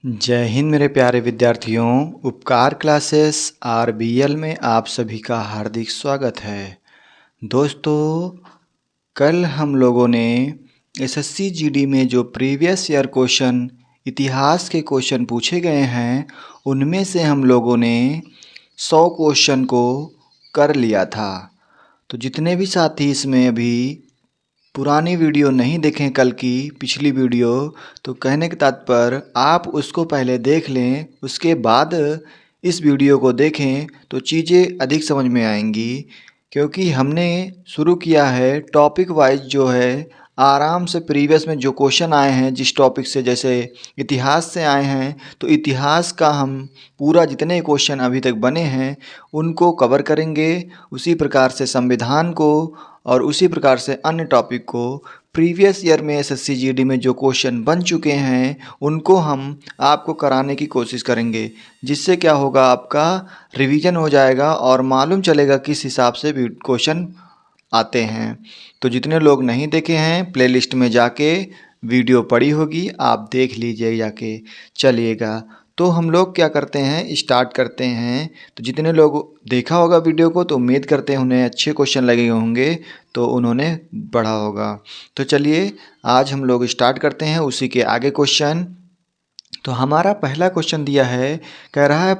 जय हिंद मेरे प्यारे विद्यार्थियों। उपकार क्लासेस आरबीएल में आप सभी का हार्दिक स्वागत है। दोस्तों, कल हम लोगों ने एसएससी जीडी में जो प्रीवियस ईयर क्वेश्चन इतिहास के क्वेश्चन पूछे गए हैं उनमें से हम लोगों ने 100 क्वेश्चन को कर लिया था। तो जितने भी साथी इसमें अभी पुरानी वीडियो नहीं देखें, कल की पिछली वीडियो, तो कहने के तात्पर्य आप उसको पहले देख लें, उसके बाद इस वीडियो को देखें तो चीज़ें अधिक समझ में आएंगी। क्योंकि हमने शुरू किया है टॉपिक वाइज, जो है आराम से प्रीवियस में जो क्वेश्चन आए हैं जिस टॉपिक से, जैसे इतिहास से आए हैं तो इतिहास का हम पूरा जितने क्वेश्चन अभी तक बने हैं उनको कवर करेंगे। उसी प्रकार से संविधान को और उसी प्रकार से अन्य टॉपिक को प्रीवियस ईयर में एसएससी जीडी में जो क्वेश्चन बन चुके हैं उनको हम आपको कराने की कोशिश करेंगे, जिससे क्या होगा, आपका रिवीजन हो जाएगा और मालूम चलेगा किस हिसाब से क्वेश्चन आते हैं। तो जितने लोग नहीं देखे हैं प्लेलिस्ट में जाके वीडियो पड़ी होगी, आप देख लीजिए जाके। चलिएगा, तो हम लोग क्या करते हैं, स्टार्ट करते हैं। तो जितने लोग देखा होगा वीडियो को तो उम्मीद करते हैं उन्हें अच्छे क्वेश्चन लगे होंगे, तो उन्होंने पढ़ा होगा। तो चलिए आज हम लोग स्टार्ट करते हैं उसी के आगे क्वेश्चन। तो हमारा पहला क्वेश्चन दिया है, कह रहा है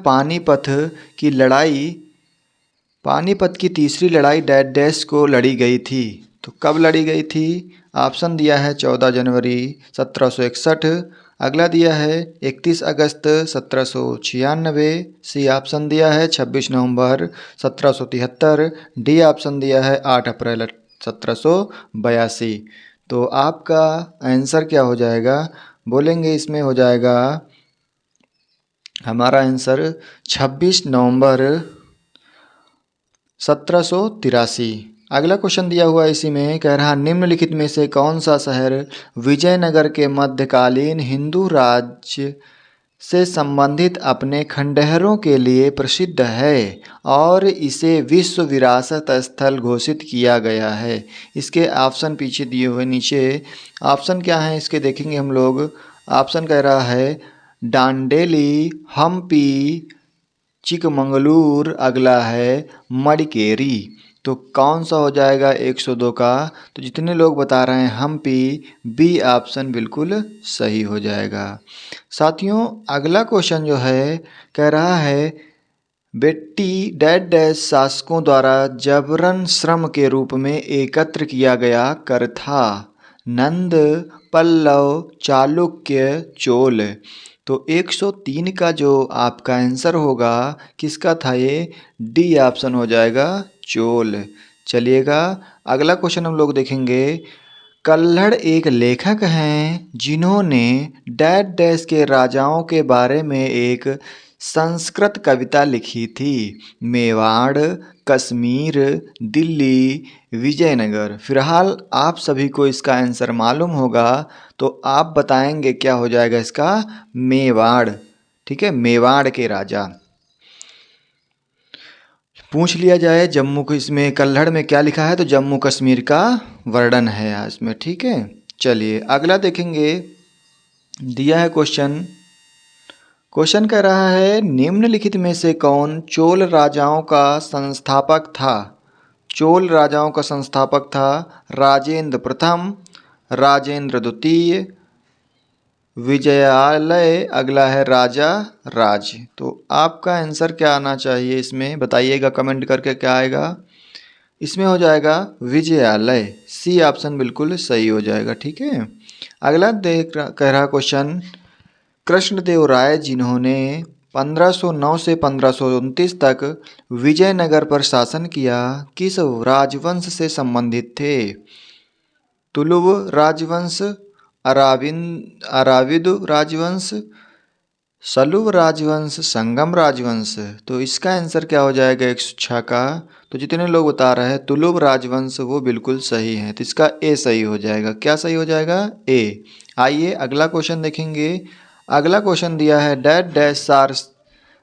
पानीपत की तीसरी लड़ाई डैश डैश को लड़ी गई थी। तो कब लड़ी गई थी? ऑप्शन दिया है 14 जनवरी 1761। अगला दिया है 31 अगस्त 1796। सी ऑप्शन दिया है 26 नवंबर 1773। डी ऑप्शन दिया है 8 अप्रैल 1782। तो आपका आंसर क्या हो जाएगा बोलेंगे? इसमें हो जाएगा हमारा आंसर 26 नवंबर 1783। अगला क्वेश्चन दिया हुआ इसी में, कह रहा निम्नलिखित में से कौन सा शहर विजयनगर के मध्यकालीन हिंदू राज्य से संबंधित अपने खंडहरों के लिए प्रसिद्ध है और इसे विश्व विरासत स्थल घोषित किया गया है? इसके ऑप्शन पीछे दिए हुए नीचे ऑप्शन क्या हैं इसके देखेंगे हम लोग। ऑप्शन कह रहा है डांडेली, हम्पी, चिकमंगलूर, अगला है मडिकेरी। तो कौन सा हो जाएगा 102 का? तो जितने लोग बता रहे हैं हम्पी, बी ऑप्शन बिल्कुल सही हो जाएगा। साथियों, अगला क्वेश्चन जो है कह रहा है बेट्टी डैश डैश शासकों द्वारा जबरन श्रम के रूप में एकत्र किया गया कर था? नंद, पल्लव, चालुक्य, चोल। तो 103 का जो आपका आंसर होगा किसका था? ये डी ऑप्शन हो जाएगा, चोल। चलिएगा, अगला क्वेश्चन हम लोग देखेंगे। कल्हड़ एक लेखक हैं जिन्होंने डैश डैश के राजाओं के बारे में एक संस्कृत कविता लिखी थी। मेवाड़, कश्मीर, दिल्ली, विजयनगर। फिलहाल आप सभी को इसका आंसर मालूम होगा, तो आप बताएंगे क्या हो जाएगा इसका? मेवाड़। ठीक है, मेवाड़ के राजा। पूछ लिया जाए जम्मू को, इसमें कल्हड़ में क्या लिखा है? तो जम्मू कश्मीर का वर्णन है इसमें। ठीक है, चलिए अगला देखेंगे। दिया है क्वेश्चन कह रहा है निम्नलिखित में से कौन चोल राजाओं का संस्थापक था? चोल राजाओं का संस्थापक था राजेंद्र प्रथम, राजेंद्र द्वितीय, विजयालय, अगला है राजा राज। तो आपका आंसर क्या आना चाहिए इसमें बताइएगा कमेंट करके, क्या आएगा? इसमें हो जाएगा विजयालय। सी ऑप्शन बिल्कुल सही हो जाएगा। ठीक है, अगला कह रहा क्वेश्चन, कृष्णदेव राय जिन्होंने 1509 से 1529 तक विजयनगर पर शासन किया, किस राजवंश से संबंधित थे? तुलुव राजवंश, अराविद राजवंश, सलुव राजवंश, संगम राजवंश। तो इसका आंसर क्या हो जाएगा 106 का? तो जितने लोग बता रहे हैं तुलुव राजवंश, वो बिल्कुल सही है। तो इसका ए सही हो जाएगा। क्या सही हो जाएगा? ए। आइए अगला क्वेश्चन देखेंगे। अगला क्वेश्चन दिया है डैश डैश सार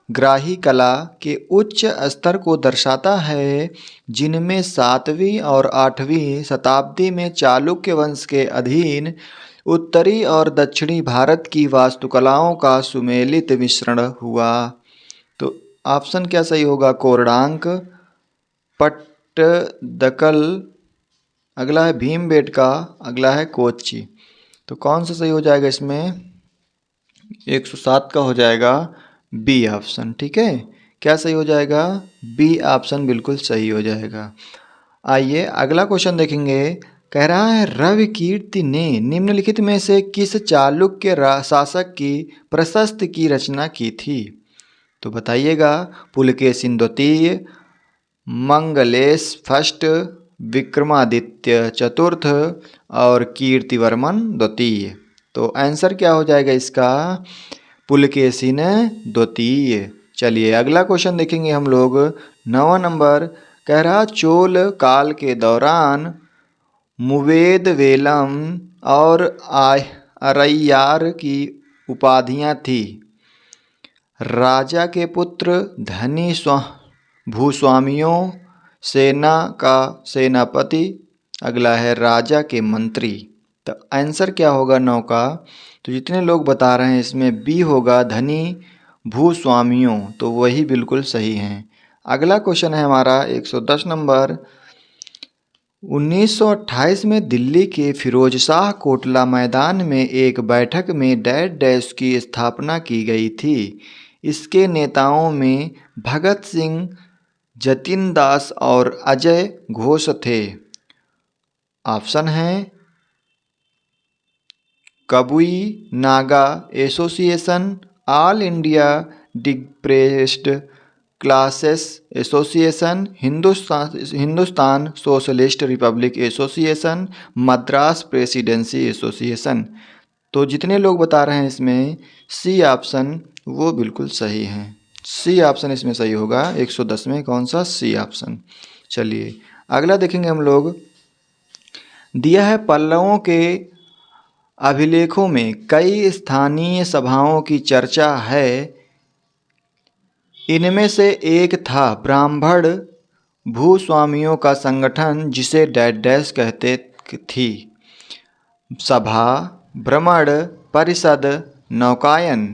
ग्राही कला के उच्च स्तर को दर्शाता है जिनमें 7वीं और 8वीं शताब्दी में चालुक्य वंश के अधीन उत्तरी और दक्षिणी भारत की वास्तुकलाओं का सुमेलित मिश्रण हुआ। तो ऑप्शन क्या सही होगा? कोरडांक, पट्टदकल, अगला है भीमबेटका, अगला है कोच्चि। तो कौन सा सही हो जाएगा इसमें? 107 का हो जाएगा बी ऑप्शन। ठीक है, क्या सही हो जाएगा? बी ऑप्शन बिल्कुल सही हो जाएगा। आइए अगला क्वेश्चन देखेंगे। कह रहा है रवि कीर्ति ने निम्नलिखित में से किस चालुक्य शासक की प्रशस्ति की रचना की थी? तो बताइएगा। पुलकेशिन द्वितीय, मंगलेश फर्स्ट, विक्रमादित्य चतुर्थ और कीर्तिवर्मन द्वितीय। तो आंसर क्या हो जाएगा इसका? पुलकेशिन द्वितीय। चलिए अगला क्वेश्चन देखेंगे हम लोग। 9वां नंबर कह रहा चोल काल के दौरान मुवेद वेलम और अरैयार की उपाधियां थी। राजा के पुत्र, धनी भूस्वामियों, सेना का सेनापति, अगला है राजा के मंत्री। तो आंसर क्या होगा 9 का? तो जितने लोग बता रहे हैं इसमें बी होगा, धनी भूस्वामियों। तो वही बिल्कुल सही हैं। अगला क्वेश्चन है हमारा 110 नंबर। 1928 में दिल्ली के फिरोज शाह कोटला मैदान में एक बैठक में डैश डैश की स्थापना की गई थी। इसके नेताओं में भगत सिंह, जतिन दास और अजय घोष थे। ऑप्शन है Kabui Naga association, all India depressed classes association, Hindustan socialist republic association, Madras presidency association. तो जितने लोग बता रहे हैं इसमें सी ऑप्शन वो बिल्कुल सही हैं। सी ऑप्शन इसमें सही होगा। 110 में कौन सा? C option. चलिए अगला देखेंगे हम लोग। दिया है पल्लवों के अभिलेखों में कई स्थानीय सभाओं की चर्चा है। इनमें से एक था ब्राह्मण भूस्वामियों का संगठन जिसे डैश डैश कहते थी। सभा, भ्रमण, परिषद, नौकायन।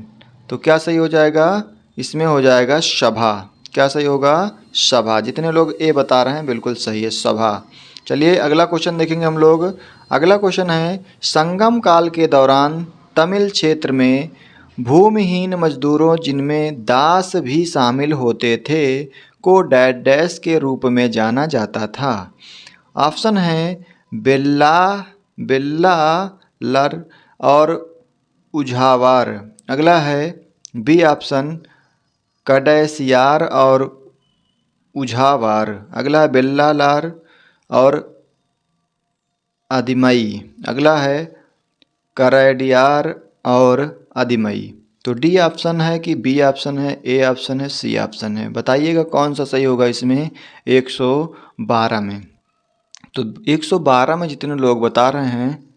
तो क्या सही हो जाएगा? इसमें हो जाएगा सभा। क्या सही होगा? सभा। जितने लोग ए बता रहे हैं बिल्कुल सही है, सभा। चलिए अगला क्वेश्चन देखेंगे हम लोग। अगला क्वेश्चन है संगम काल के दौरान तमिल क्षेत्र में भूमिहीन मजदूरों, जिनमें दास भी शामिल होते थे, को डैश डैश के रूप में जाना जाता था। ऑप्शन है बेल्ला लर और उझावार। अगला है बी ऑप्शन कडेसियार और उझावार। अगला है बेल्लालार और आदिमई। अगला है करैडियार और आदिमई। तो डी ऑप्शन है कि बी ऑप्शन है, ए ऑप्शन है, सी ऑप्शन है? बताइएगा कौन सा सही होगा इसमें 112 में। तो 112 में जितने लोग बता रहे हैं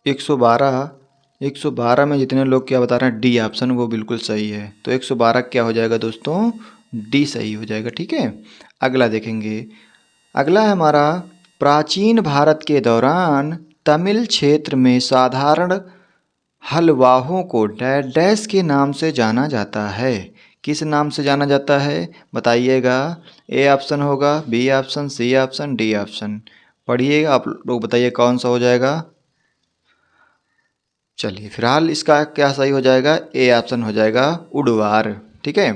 112 में जितने लोग क्या बता रहे हैं डी ऑप्शन वो बिल्कुल सही है। तो 112 क्या हो जाएगा दोस्तों? डी सही हो जाएगा। ठीक है, अगला देखेंगे। अगला है हमारा प्राचीन भारत के दौरान तमिल क्षेत्र में साधारण हलवाहों को डैश डैश के नाम से जाना जाता है। किस नाम से जाना जाता है बताइएगा। ए ऑप्शन होगा, B option, C option, D option? पढ़िएगा आप लोग, बताइए कौन सा हो जाएगा। चलिए फिलहाल इसका क्या सही हो जाएगा? ए ऑप्शन हो जाएगा, उडवार। ठीक है,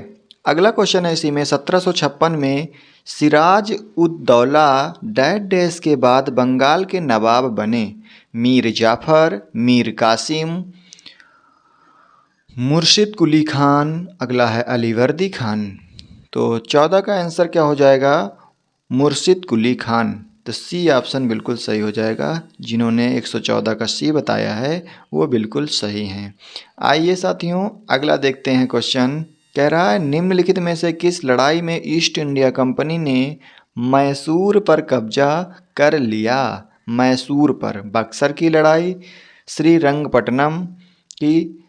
अगला क्वेश्चन है इसी में। 1756 में सिराज उद दौला डैश डैश के बाद बंगाल के नवाब बने। मीर जाफर, मीर कासिम, मुर्शिद कुली खान, अगला है अलीवर्दी खान। तो 14 का आंसर क्या हो जाएगा? मुर्शिद कुली खान। तो सी ऑप्शन बिल्कुल सही हो जाएगा। जिन्होंने 114 का सी बताया है वो बिल्कुल सही हैं। आइए साथियों अगला देखते हैं क्वेश्चन। कह रहा है निम्नलिखित में से किस लड़ाई में ईस्ट इंडिया कंपनी ने मैसूर पर कब्जा कर लिया? मैसूर पर। बक्सर की लड़ाई, श्रीरंगपट्टनम की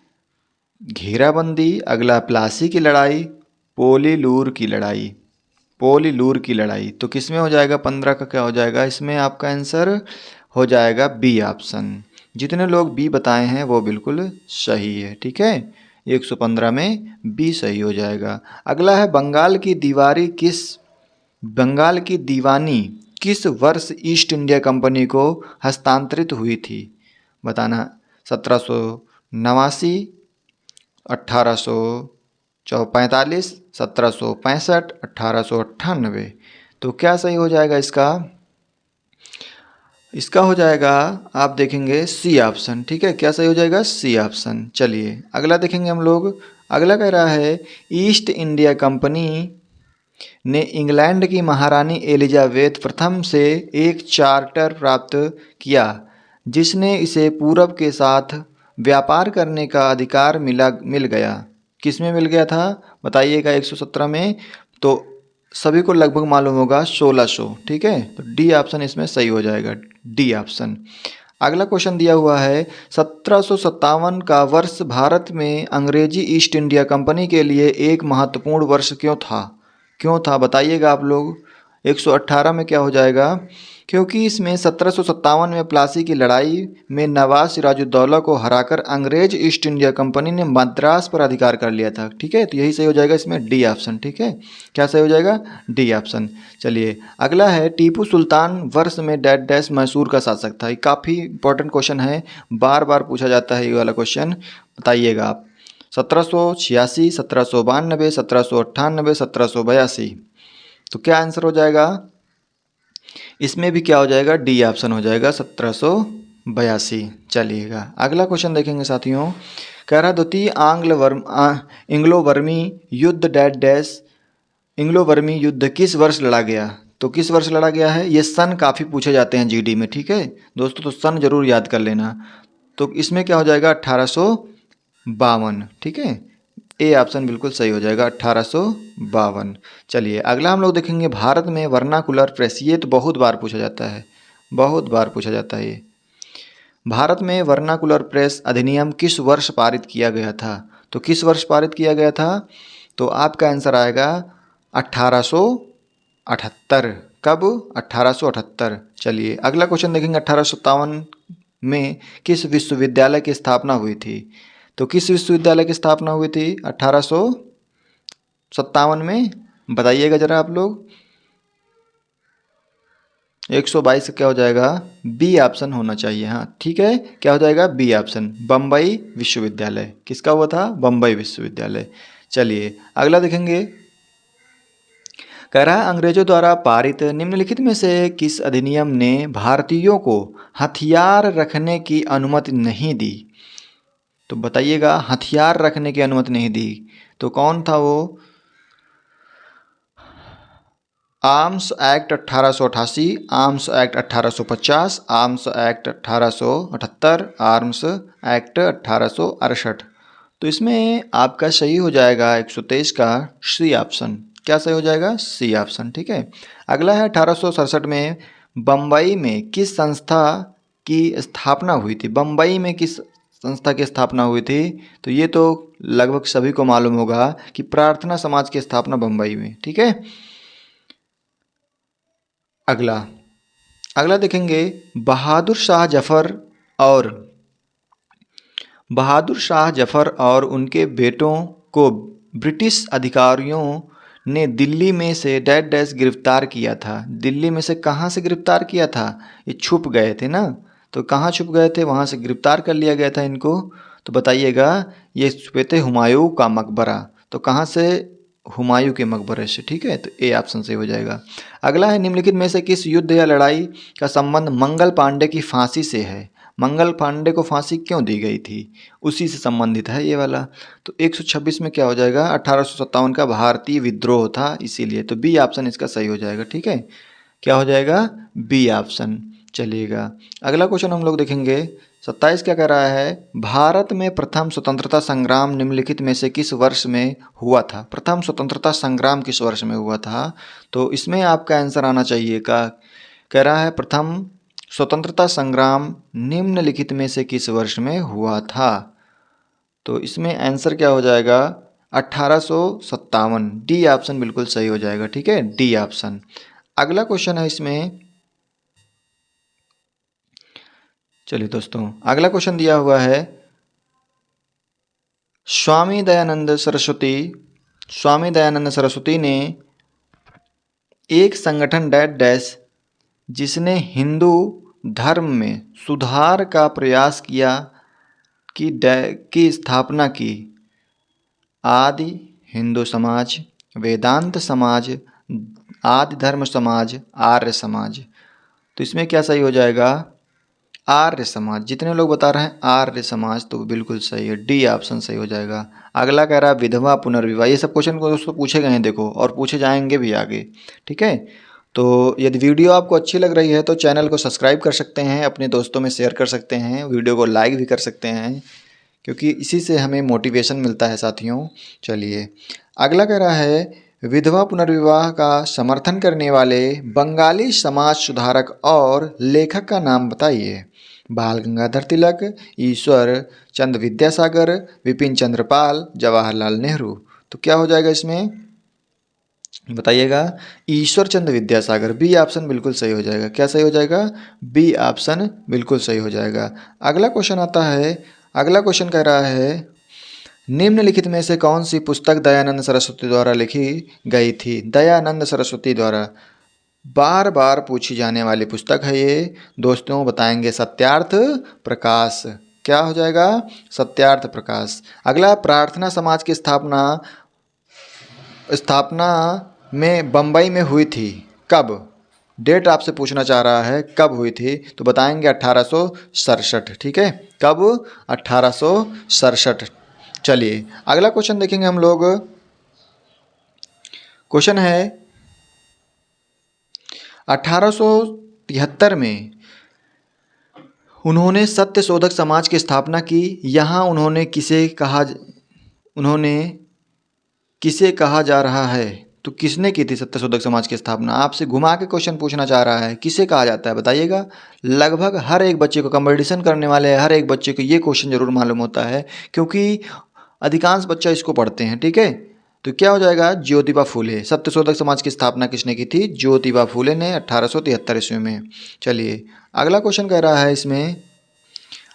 घेराबंदी, अगला प्लासी की लड़ाई, पोलीलूर की लड़ाई। पोलीलूर की लड़ाई। तो किस में हो जाएगा 15 का क्या हो जाएगा, इसमें आपका आंसर हो जाएगा बी ऑप्शन। जितने लोग बी बताए हैं वो बिल्कुल सही है, ठीक है। 115 में बी सही हो जाएगा। अगला है बंगाल की दीवानी किस वर्ष ईस्ट इंडिया कंपनी को हस्तांतरित हुई थी, बताना। 1789, 1845, 1765, 1898। तो क्या सही हो जाएगा इसका, इसका हो जाएगा आप देखेंगे सी ऑप्शन, ठीक है। क्या सही हो जाएगा, सी ऑप्शन। चलिए अगला देखेंगे हम लोग। अगला कह रहा है ईस्ट इंडिया कंपनी ने इंग्लैंड की महारानी एलिजाबेथ प्रथम से एक चार्टर प्राप्त किया जिसने इसे पूरब के साथ व्यापार करने का अधिकार मिल गया। किस में मिल गया था बताइएगा 117 में। तो सभी को लगभग मालूम होगा 1600, ठीक है। तो डी ऑप्शन इसमें सही हो जाएगा, डी ऑप्शन। अगला क्वेश्चन दिया हुआ है 1757 का वर्ष भारत में अंग्रेजी ईस्ट इंडिया कंपनी के लिए एक महत्वपूर्ण वर्ष क्यों था बताइएगा आप लोग। 118 में क्या हो जाएगा, क्योंकि इसमें 1757 में प्लासी की लड़ाई में नवाब सिराजुद्दौला को हराकर अंग्रेज ईस्ट इंडिया कंपनी ने मद्रास पर अधिकार कर लिया था, ठीक है। तो यही सही हो जाएगा इसमें, डी ऑप्शन, ठीक है। क्या सही हो जाएगा, डी ऑप्शन। चलिए अगला है टीपू सुल्तान वर्ष में डैश डैश मैसूर का शासक था। ये काफ़ी इंपॉर्टेंट क्वेश्चन है, बार बार पूछा जाता है ये वाला क्वेश्चन, बताइएगा आप। 1786, 1792, 1798, 1782। तो क्या आंसर हो जाएगा, इसमें भी क्या हो जाएगा, डी ऑप्शन हो जाएगा 1782। चलिएगा अगला क्वेश्चन देखेंगे साथियों। कह रहा द्वितीय इंग्लो बर्मी युद्ध डैश डैश इंग्लो बर्मी युद्ध किस वर्ष लड़ा गया। तो किस वर्ष लड़ा गया है, ये सन काफ़ी पूछे जाते हैं जीडी में, ठीक है दोस्तों। तो सन जरूर याद कर लेना। तो इसमें क्या हो जाएगा 1852, ठीक है। ए ऑप्शन बिल्कुल सही हो जाएगा 1852। चलिए अगला हम लोग देखेंगे भारत में वर्नाकुलर प्रेस। ये तो बहुत बार पूछा जाता है, बहुत बार पूछा जाता है ये। भारत में वर्नाकुलर प्रेस अधिनियम किस वर्ष पारित किया गया था। तो किस वर्ष पारित किया गया था, तो आपका आंसर आएगा 1878। कब, 1878। चलिए अगला क्वेश्चन देखेंगे 1857 में किस विश्वविद्यालय की स्थापना हुई थी। तो किस विश्वविद्यालय की स्थापना हुई थी 1857 में, बताइएगा जरा आप लोग। 122 क्या हो जाएगा, बी ऑप्शन होना चाहिए, हाँ ठीक है। क्या हो जाएगा, बी ऑप्शन, बम्बई विश्वविद्यालय। किसका हुआ था, बम्बई विश्वविद्यालय। चलिए अगला देखेंगे। कह रहा है अंग्रेजों द्वारा पारित निम्नलिखित में से किस अधिनियम ने भारतीयों को हथियार रखने की अनुमति नहीं दी। तो बताइएगा, हथियार रखने की अनुमति नहीं दी तो कौन था वो। Arms act 1888, arms act 1850, arms act 1878, arms act 1868। तो इसमें आपका सही हो जाएगा 123 का सी ऑप्शन। क्या सही हो जाएगा, सी ऑप्शन, ठीक है। अगला है 1867 में बम्बई में किस संस्था की स्थापना हुई थी। बम्बई में किस संस्था की स्थापना हुई थी, तो ये तो लगभग सभी को मालूम होगा कि प्रार्थना समाज की स्थापना बम्बई में, ठीक है। अगला देखेंगे बहादुर शाह जफर और उनके बेटों को ब्रिटिश अधिकारियों ने दिल्ली में से डैश डैश गिरफ्तार किया था। दिल्ली में से कहाँ से गिरफ्तार किया था, ये छुप गए थे ना, तो कहाँ छुप गए थे, वहाँ से गिरफ्तार कर लिया गया था इनको। तो बताइएगा, ये छुपे थे हुमायूं का मकबरा। तो कहाँ से, हुमायूं के मकबरे से, ठीक है। तो ए ऑप्शन से हो जाएगा। अगला है निम्नलिखित में से किस युद्ध या लड़ाई का संबंध मंगल पांडे की फांसी से है। मंगल पांडे को फांसी क्यों दी गई थी, उसी से संबंधित है ये वाला। तो 126 में क्या हो जाएगा, 1857 का भारतीय विद्रोह था इसीलिए। तो बी ऑप्शन इसका सही हो जाएगा, ठीक है। क्या हो जाएगा, बी ऑप्शन। चलिएगा अगला क्वेश्चन हम लोग देखेंगे। 27 क्या कह रहा है, भारत में प्रथम स्वतंत्रता संग्राम निम्नलिखित में से किस वर्ष में हुआ था। प्रथम स्वतंत्रता संग्राम किस वर्ष में हुआ था, तो इसमें आपका आंसर आना चाहिए का। कह रहा है प्रथम स्वतंत्रता संग्राम निम्नलिखित में से किस वर्ष में हुआ था। तो इसमें आंसर क्या हो जाएगा, 1857, डी ऑप्शन बिल्कुल सही हो जाएगा। ठीक है, डी ऑप्शन। अगला क्वेश्चन है इसमें, चलिए दोस्तों अगला क्वेश्चन दिया हुआ है, स्वामी दयानंद सरस्वती ने एक संगठन डैश डैश जिसने हिंदू धर्म में सुधार का प्रयास किया की स्थापना की। आदि हिंदू समाज, वेदांत समाज, आदि धर्म समाज, आर्य समाज। तो इसमें क्या सही हो जाएगा? आर्य समाज। जितने लोग बता रहे हैं आर्य समाज, तो बिल्कुल सही है, डी ऑप्शन सही हो जाएगा। अगला कह रहा है विधवा पुनर्विवाह। ये सब क्वेश्चन को दोस्तों पूछे गए हैं देखो, और पूछे जाएंगे भी आगे। ठीक है, तो यदि वीडियो आपको अच्छी लग रही है तो चैनल को सब्सक्राइब कर सकते हैं, अपने दोस्तों में शेयर कर सकते हैं, वीडियो को लाइक भी कर सकते हैं, क्योंकि इसी से हमें मोटिवेशन मिलता है साथियों। चलिए अगला कह रहा है, विधवा पुनर्विवाह का समर्थन करने वाले बंगाली समाज सुधारक और लेखक का नाम बताइए। बाल गंगाधर तिलक, ईश्वर चंद्र विद्यासागर, विपिन चंद्र पाल, जवाहरलाल नेहरू। तो क्या हो जाएगा इसमें बताइएगा? ईश्वर चंद्र विद्यासागर, बी ऑप्शन बिल्कुल सही हो जाएगा। क्या सही हो जाएगा? बी ऑप्शन बिल्कुल सही हो जाएगा। अगला क्वेश्चन आता है, अगला क्वेश्चन कह रहा है, निम्नलिखित में से कौन सी पुस्तक दयानंद सरस्वती द्वारा लिखी गई थी? दयानंद सरस्वती द्वारा बार बार पूछी जाने वाली पुस्तक है ये दोस्तों, बताएंगे सत्यार्थ प्रकाश। क्या हो जाएगा? सत्यार्थ प्रकाश। अगला, प्रार्थना समाज की स्थापना में बम्बई में हुई थी, कब? डेट आपसे पूछना चाह रहा है कब हुई थी, तो बताएंगे 1867। ठीक है, कब? 1867। चलिए अगला क्वेश्चन देखेंगे हम लोग। क्वेश्चन है 1873 में उन्होंने सत्य शोधक समाज की स्थापना की। यहाँ उन्होंने किसे कहा जा रहा है? तो किसने की थी सत्य शोधक समाज की स्थापना? आपसे घुमा के क्वेश्चन पूछना चाह रहा है, किसे कहा जाता है बताइएगा। लगभग हर एक बच्चे को, कंपटीशन करने वाले हर एक बच्चे को ये क्वेश्चन जरूर मालूम होता है, क्योंकि अधिकांश बच्चा इसको पढ़ते हैं। ठीक है, तो क्या हो जाएगा? ज्योतिबा फूले। सत्यशोधक समाज की स्थापना किसने की थी? ज्योतिबा फूले ने 1873 ईस्वी में। चलिए अगला क्वेश्चन कह रहा है इसमें,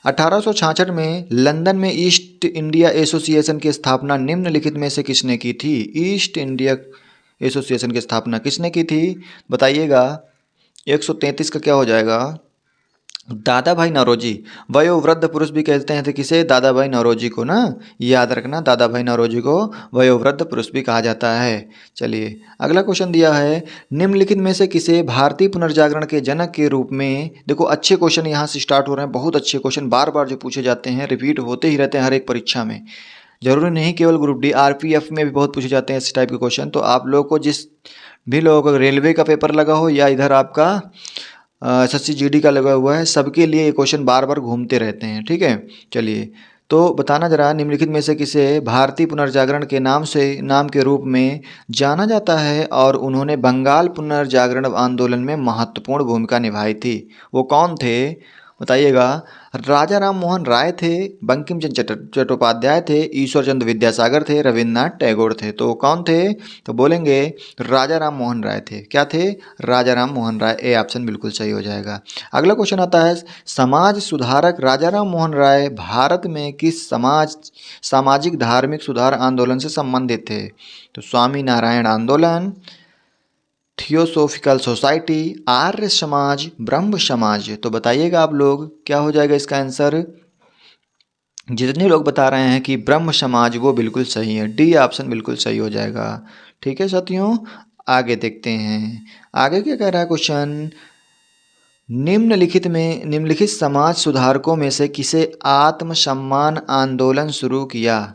1866 में लंदन में ईस्ट इंडिया एसोसिएशन की स्थापना निम्नलिखित में से किसने की थी? ईस्ट इंडिया एसोसिएशन की स्थापना किसने की थी बताइएगा। 133 का क्या हो जाएगा? दादा भाई नौरोजी। वयोवृद्ध पुरुष भी कहते हैं, तो किसे? दादा भाई नौरोजी को ना, याद रखना, दादा भाई नौरोजी को वयोवृद्ध पुरुष भी कहा जाता है। चलिए अगला क्वेश्चन दिया है, निम्नलिखित में से किसे भारतीय पुनर्जागरण के जनक के रूप में? देखो अच्छे क्वेश्चन यहाँ से स्टार्ट हो रहे हैं, बहुत अच्छे क्वेश्चन बार बार जो पूछे जाते हैं, रिपीट होते ही रहते हैं हर एक परीक्षा में। जरूरी नहीं केवल ग्रुप डी, आरपीएफ में भी बहुत पूछे जाते हैं इस टाइप के क्वेश्चन। तो आप लोग को जिस भी लोगों को रेलवे का पेपर लगा हो या इधर आपका एसएससी जीडी का लगा हुआ है, सबके लिए ये क्वेश्चन बार बार घूमते रहते हैं। ठीक है, चलिए तो बताना जरा, निम्नलिखित में से किसे भारतीय पुनर्जागरण के नाम के रूप में जाना जाता है और उन्होंने बंगाल पुनर्जागरण आंदोलन में महत्वपूर्ण भूमिका निभाई थी? वो कौन थे बताइएगा। राजा राम मोहन राय थे, बंकिम चंद्र चट्टोपाध्याय थे, ईश्वर चंद्र विद्यासागर थे, रविन्द्रनाथ टैगोर थे। तो कौन थे? तो बोलेंगे राजा राम मोहन राय थे। क्या थे? राजा राम मोहन राय। ए ऑप्शन बिल्कुल सही हो जाएगा। अगला क्वेश्चन आता है, समाज सुधारक राजा राम मोहन राय भारत में किस सामाजिक धार्मिक सुधार आंदोलन से संबंधित थे? तो स्वामी नारायण आंदोलन, थियोसोफिकल सोसाइटी, आर्य समाज, ब्रह्म समाज। तो बताइएगा आप लोग क्या हो जाएगा इसका आंसर। जितने लोग बता रहे हैं कि ब्रह्म समाज, वो बिल्कुल सही है, डी ऑप्शन बिल्कुल सही हो जाएगा। ठीक है साथियों, आगे देखते हैं आगे क्या कह रहा है क्वेश्चन। निम्नलिखित समाज सुधारकों में से किसे आत्मसम्मान आंदोलन शुरू किया?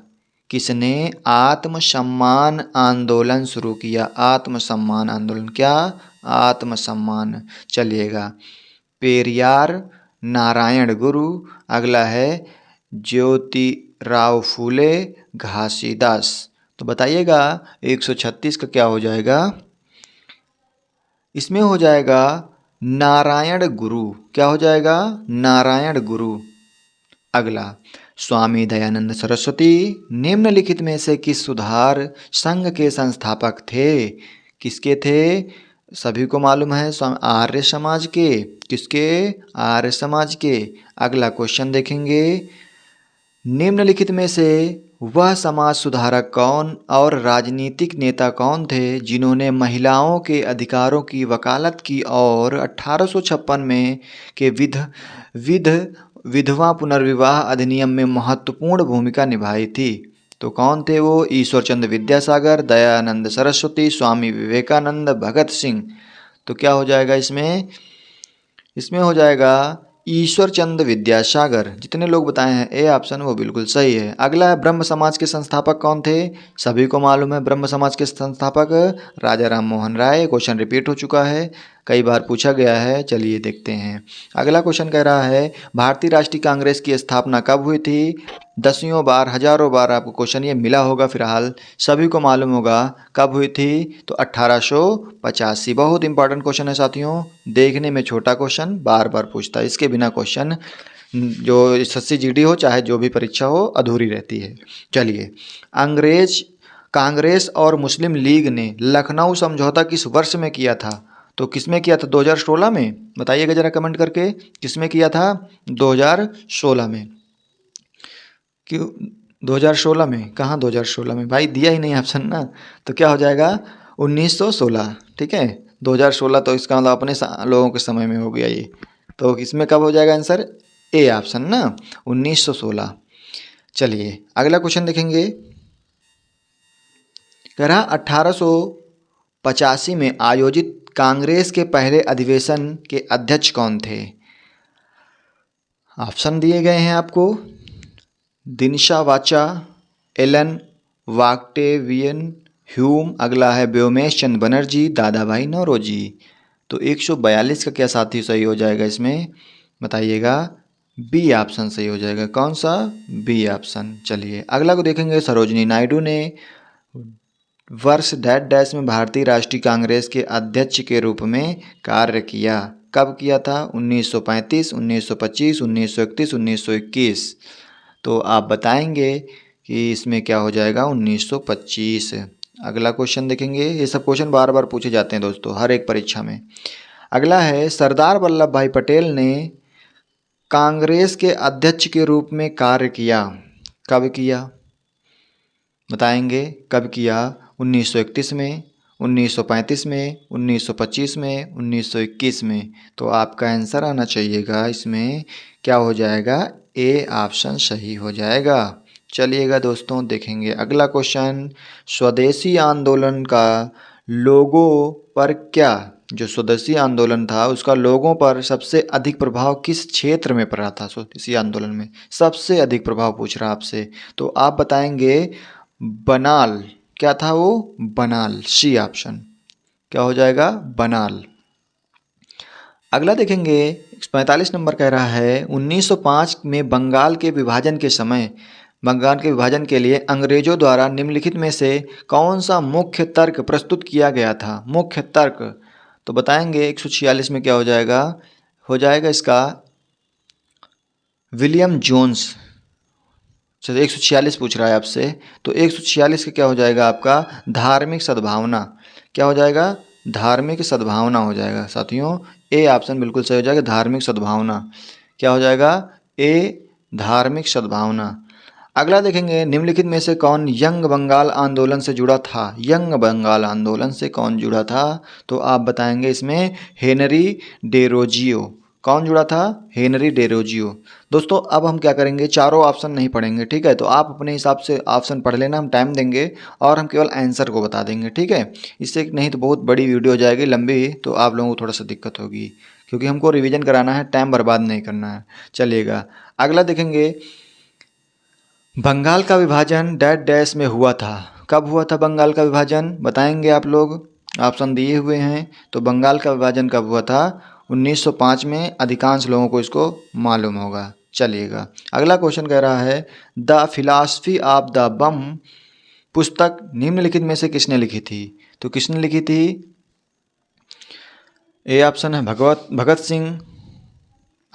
किसने आत्मसम्मान आंदोलन शुरू किया? आत्मसम्मान आंदोलन, क्या? आत्मसम्मान। चलिएगा, पेरियार, नारायण गुरु, अगला है ज्योतिराव फूले, घासीदास। तो बताइएगा 136 का क्या हो जाएगा? इसमें हो जाएगा नारायण गुरु। क्या हो जाएगा? नारायण गुरु। अगला, स्वामी दयानंद सरस्वती निम्नलिखित में से किस सुधार संघ के संस्थापक थे? किसके थे? सभी को मालूम है, आर्य समाज के। किसके? आर्य समाज के। अगला क्वेश्चन देखेंगे, निम्नलिखित में से वह समाज सुधारक कौन और राजनीतिक नेता कौन थे जिन्होंने महिलाओं के अधिकारों की वकालत की और 1856 में के विधवा पुनर्विवाह अधिनियम में महत्वपूर्ण भूमिका निभाई थी? तो कौन थे वो? ईश्वरचंद्र विद्यासागर, दयानंद सरस्वती, स्वामी विवेकानंद, भगत सिंह। तो क्या हो जाएगा इसमें? इसमें हो जाएगा ईश्वरचंद्र विद्यासागर। जितने लोग बताए हैं ए ऑप्शन वो बिल्कुल सही है। अगला है, ब्रह्म समाज के संस्थापक कौन थे? सभी को मालूम है, ब्रह्म समाज के संस्थापक राजा राम मोहन राय। क्वेश्चन रिपीट हो चुका है, कई बार पूछा गया है। चलिए देखते हैं। अगला क्वेश्चन कह रहा है, भारतीय राष्ट्रीय कांग्रेस की स्थापना कब हुई थी? दसियों बार, हजारों बार आपको क्वेश्चन ये मिला होगा, फिलहाल सभी को मालूम होगा कब हुई थी। तो 1885। बहुत इंपॉर्टेंट क्वेश्चन है साथियों, देखने में छोटा क्वेश्चन, बार बार पूछता है। इसके बिना क्वेश्चन जो एसएससी जीडी हो चाहे जो भी परीक्षा हो अधूरी रहती है। चलिए, कांग्रेस और मुस्लिम लीग ने लखनऊ समझौता किस वर्ष में किया था? तो किस में किया था? 2016 में। बताइएगा जरा कमेंट करके, किस में किया था? 2016 में। क्यों 2016 में? कहाँ 2016 में भाई, दिया ही नहीं ऑप्शन ना। तो क्या हो जाएगा? 1916। ठीक है, 2016 तो इसका मतलब अपने लोगों के समय में हो गया ये। तो इसमें कब हो जाएगा आंसर? ए ऑप्शन ना, 1916। चलिए अगला क्वेश्चन देखेंगे। कह रहा 1885 में आयोजित कांग्रेस के पहले अधिवेशन के अध्यक्ष कौन थे? ऑप्शन दिए गए हैं आपको, दिनशा वाचा, एलन वाक्टेवियन ह्यूम, अगला है व्योमेश चंद्र बनर्जी, दादा भाई नौरोजी। तो 142 का क्या साथी सही हो जाएगा इसमें? बताइएगा। बी ऑप्शन सही हो जाएगा। कौन सा? B option. चलिए अगला को देखेंगे। सरोजिनी नायडू ने वर्ष डैश डैश में भारतीय राष्ट्रीय कांग्रेस के अध्यक्ष के रूप में कार्य किया। कब किया था? 1935, 1925, 1931, 1921। तो आप बताएंगे कि इसमें क्या हो जाएगा? 1925। अगला क्वेश्चन देखेंगे। ये सब क्वेश्चन बार बार पूछे जाते हैं दोस्तों हर एक परीक्षा में। अगला है, सरदार वल्लभ भाई पटेल ने कांग्रेस के अध्यक्ष के रूप में कार्य किया। कब किया? बताएंगे कब किया? 1931 में, 1935 में, 1925 में, 1921 में। तो आपका आंसर आना चाहिएगा इसमें क्या हो जाएगा? ए ऑप्शन सही हो जाएगा। चलिएगा दोस्तों देखेंगे अगला क्वेश्चन। स्वदेशी आंदोलन का लोगो पर क्या, जो स्वदेशी आंदोलन था उसका लोगों पर सबसे अधिक प्रभाव किस क्षेत्र में पड़ा था? स्वदेशी आंदोलन में सबसे अधिक प्रभाव पूछ रहा आपसे। तो आप बताएंगे बनाल। क्या था वो? बनाल। सी ऑप्शन क्या हो जाएगा? बनाल। अगला देखेंगे। 45 नंबर कह रहा है, 1905 में बंगाल के विभाजन के समय, बंगाल के विभाजन के लिए अंग्रेजों द्वारा निम्नलिखित में से कौन सा मुख्य तर्क प्रस्तुत किया गया था? मुख्य तर्क तो बताएंगे। 146 में क्या हो जाएगा? हो जाएगा इसका विलियम जोन्स। चलो 146 पूछ रहा है आपसे, तो 146 का क्या हो जाएगा आपका? धार्मिक सद्भावना। क्या हो जाएगा? धार्मिक सद्भावना हो जाएगा साथियों। ए ऑप्शन बिल्कुल सही हो जाएगा, धार्मिक सद्भावना। क्या हो जाएगा? ए धार्मिक सद्भावना। अगला देखेंगे। निम्नलिखित में से कौन यंग बंगाल आंदोलन से जुड़ा था? यंग बंगाल आंदोलन से कौन जुड़ा था? तो आप बताएंगे इसमें हेनरी डेरोजियो। कौन जुड़ा था? Henry Derozio. दोस्तों अब हम क्या करेंगे, चारों ऑप्शन नहीं पढ़ेंगे, ठीक है? तो आप अपने हिसाब से ऑप्शन पढ़ लेना, हम टाइम देंगे और हम केवल आंसर को बता देंगे, ठीक है? इससे नहीं तो बहुत बड़ी वीडियो हो जाएगी, लंबी, तो आप लोगों को थोड़ा सा दिक्कत होगी, क्योंकि हमको रिवीजन कराना है, टाइम बर्बाद नहीं करना है। चलिएगा अगला देखेंगे। बंगाल का विभाजन डैश डैश में हुआ था। कब हुआ था बंगाल का विभाजन? बताएंगे आप लोग, ऑप्शन दिए हुए हैं। तो बंगाल का विभाजन कब हुआ था? 1905 में। अधिकांश लोगों को इसको मालूम होगा। चलिएगा अगला क्वेश्चन कह रहा है, द फिलॉसफी ऑफ द बम पुस्तक निम्नलिखित में से किसने लिखी थी? तो किसने लिखी थी? ए ऑप्शन है भगत सिंह,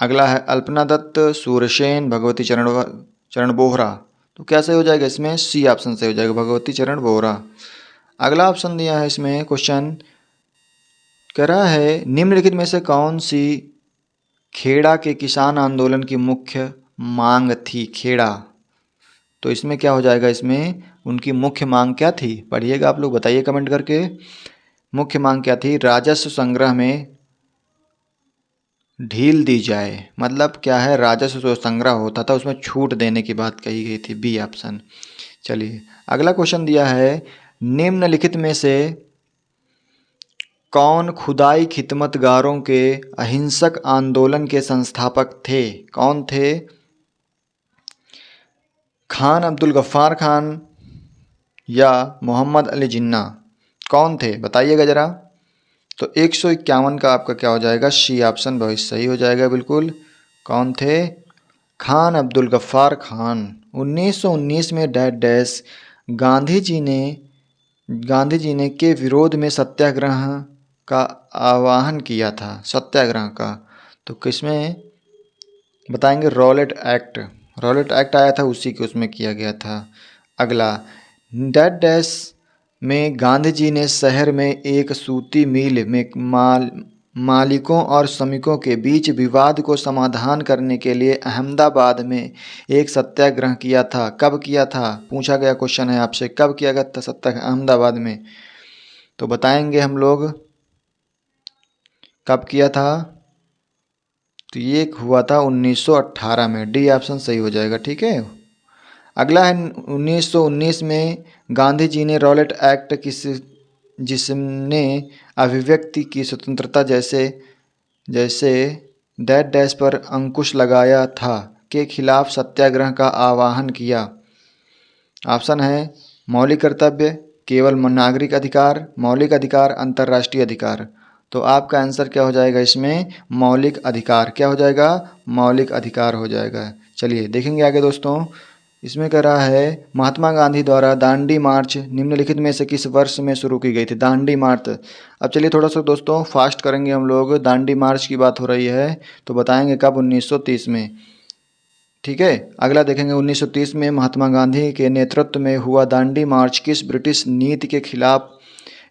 अगला है अल्पना दत्त, सूर्यसेन, भगवती चरण बोहरा। तो क्या सही हो जाएगा इसमें? सी ऑप्शन सही हो जाएगा, भगवती चरण बोहरा। अगला ऑप्शन दिया है इसमें क्वेश्चन, कह रहा है निम्नलिखित में से कौन सी खेड़ा के किसान आंदोलन की मुख्य मांग थी? खेड़ा, तो इसमें क्या हो जाएगा? इसमें उनकी मुख्य मांग क्या थी? पढ़िएगा आप लोग, बताइए कमेंट करके। मुख्य मांग क्या थी? राजस्व संग्रह में ढील दी जाए। मतलब क्या है? राजस्व जो संग्रह होता था उसमें छूट देने की बात कही गई थी, बी ऑप्शन। चलिए अगला क्वेश्चन दिया है, निम्नलिखित में से कौन खुदाई खिदमतगारों के अहिंसक आंदोलन के संस्थापक थे? कौन थे? खान अब्दुल गफ्फार खान या मोहम्मद अली जिन्ना? कौन थे बताइएगा ज़रा। तो 151 का आपका क्या हो जाएगा? सी ऑप्शन भाई सही हो जाएगा बिल्कुल। कौन थे? खान अब्दुल गफ्फार खान। 1919 में डैश डैश गांधी जी ने के विरोध में सत्याग्रह का आह्वान किया था, सत्याग्रह का। तो किसमें बताएंगे? Rowlatt act. रॉलेट एक्ट आया था उसी के उसमें किया गया था। अगला, डैश डैश में गांधी जी ने शहर में एक सूती मिल में मालिकों और श्रमिकों के बीच विवाद को समाधान करने के लिए अहमदाबाद में एक सत्याग्रह किया था। कब किया था? पूछा गया क्वेश्चन है आपसे, कब किया गया था सत्याग्रह अहमदाबाद में? तो बताएंगे हम लोग कब किया था। तो ये हुआ था 1918 में, डी ऑप्शन सही हो जाएगा। ठीक है। अगला है 1919 में गांधी जी ने रॉलेट एक्ट जिसने अभिव्यक्ति की स्वतंत्रता जैसे डैश डैश पर अंकुश लगाया था के खिलाफ सत्याग्रह का आह्वान किया। ऑप्शन है मौलिक कर्तव्य, केवल नागरिक अधिकार, मौलिक अधिकार, अंतर्राष्ट्रीय अधिकार। तो आपका आंसर क्या हो जाएगा इसमें? मौलिक अधिकार। क्या हो जाएगा? मौलिक अधिकार हो जाएगा। चलिए देखेंगे आगे दोस्तों। इसमें कह रहा है महात्मा गांधी द्वारा दांडी मार्च निम्नलिखित में से किस वर्ष में शुरू की गई थी? दांडी मार्च। अब चलिए थोड़ा सा दोस्तों फास्ट करेंगे हम लोग। दांडी मार्च की बात हो रही है तो बताएंगे कब? 1930 में। ठीक है। अगला देखेंगे 1930 में महात्मा गांधी के नेतृत्व में हुआ दांडी मार्च किस ब्रिटिश नीति के खिलाफ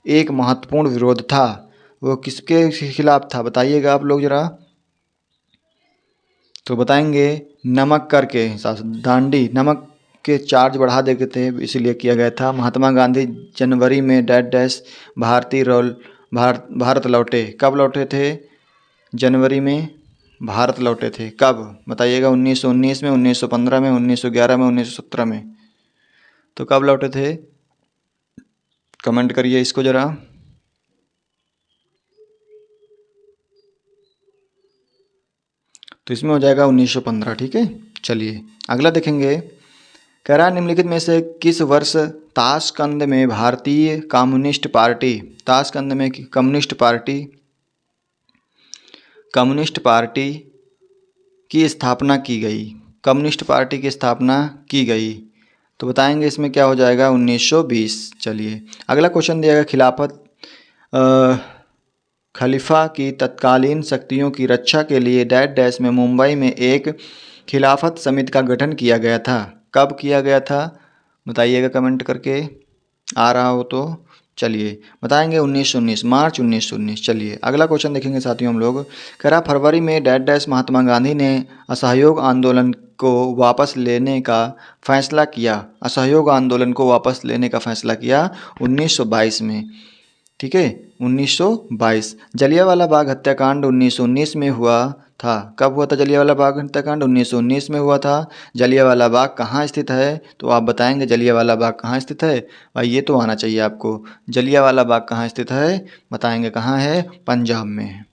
एक महत्वपूर्ण विरोध था? वो किसके खिलाफ था बताइएगा आप लोग ज़रा। तो बताएंगे नमक कर के हिसाब से। दांडी नमक के चार्ज बढ़ा देते थे इसीलिए किया गया था। महात्मा गांधी जनवरी में डैश डैश भारत लौटे। कब लौटे थे? जनवरी में भारत लौटे थे। कब बताइएगा? 1919 में, 1915 में, 1911 में, 1917 में। तो कब लौटे थे? कमेंट करिए इसको ज़रा। तो इसमें हो जाएगा 1915। ठीक है। चलिए अगला देखेंगे। कह रहा निम्नलिखित में से किस वर्ष ताशकंद में भारतीय कम्युनिस्ट पार्टी की स्थापना की गई? कम्युनिस्ट पार्टी की स्थापना की गई। तो बताएंगे इसमें क्या हो जाएगा? 1920। चलिए अगला क्वेश्चन दिया गया, खलीफा की तत्कालीन शक्तियों की रक्षा के लिए डैश डैश में मुंबई में एक खिलाफत समिति का गठन किया गया था। कब किया गया था बताइएगा कमेंट करके, आ रहा हो तो। चलिए बताएंगे 1919, मार्च 1919। चलिए अगला क्वेश्चन देखेंगे साथियों हम लोग। कह रहा फरवरी में डैश डैश महात्मा गांधी ने असहयोग आंदोलन को वापस लेने का फैसला किया। असहयोग आंदोलन को वापस लेने का फैसला किया 1922 में। ठीक है। 1922। जलियांवाला बाग हत्याकांड 1919 में हुआ था। कब हुआ था जलियांवाला बाग हत्याकांड? 1919 में हुआ था। जलियांवाला बाग कहाँ स्थित है? तो आप बताएंगे जलियांवाला बाग कहाँ स्थित है। भाई ये तो आना चाहिए आपको। जलियांवाला बाग कहाँ स्थित है बताएंगे। कहाँ है? पंजाब में है,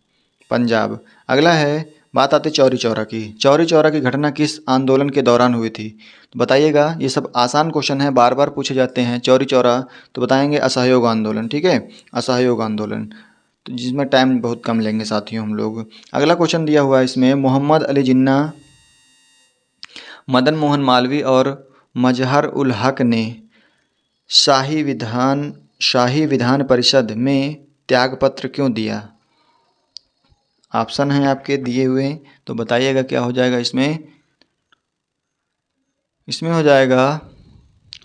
पंजाब। अगला है, बात आती चौरी चौरा की। चौरी चौरा की घटना किस आंदोलन के दौरान हुई थी? तो बताइएगा। ये सब आसान क्वेश्चन है, बार बार पूछे जाते हैं। चौरी चौरा तो बताएंगे असहयोग आंदोलन। ठीक है, असहयोग आंदोलन, तो जिसमें टाइम बहुत कम लेंगे साथियों हम लोग। अगला क्वेश्चन दिया हुआ है इसमें, मोहम्मद अली जिन्ना, मदन मोहन मालवीय और मजहर उल हक ने शाही विधान परिषद में त्यागपत्र क्यों दिया? ऑप्शन हैं आपके दिए हुए, तो बताइएगा क्या हो जाएगा इसमें। इसमें हो जाएगा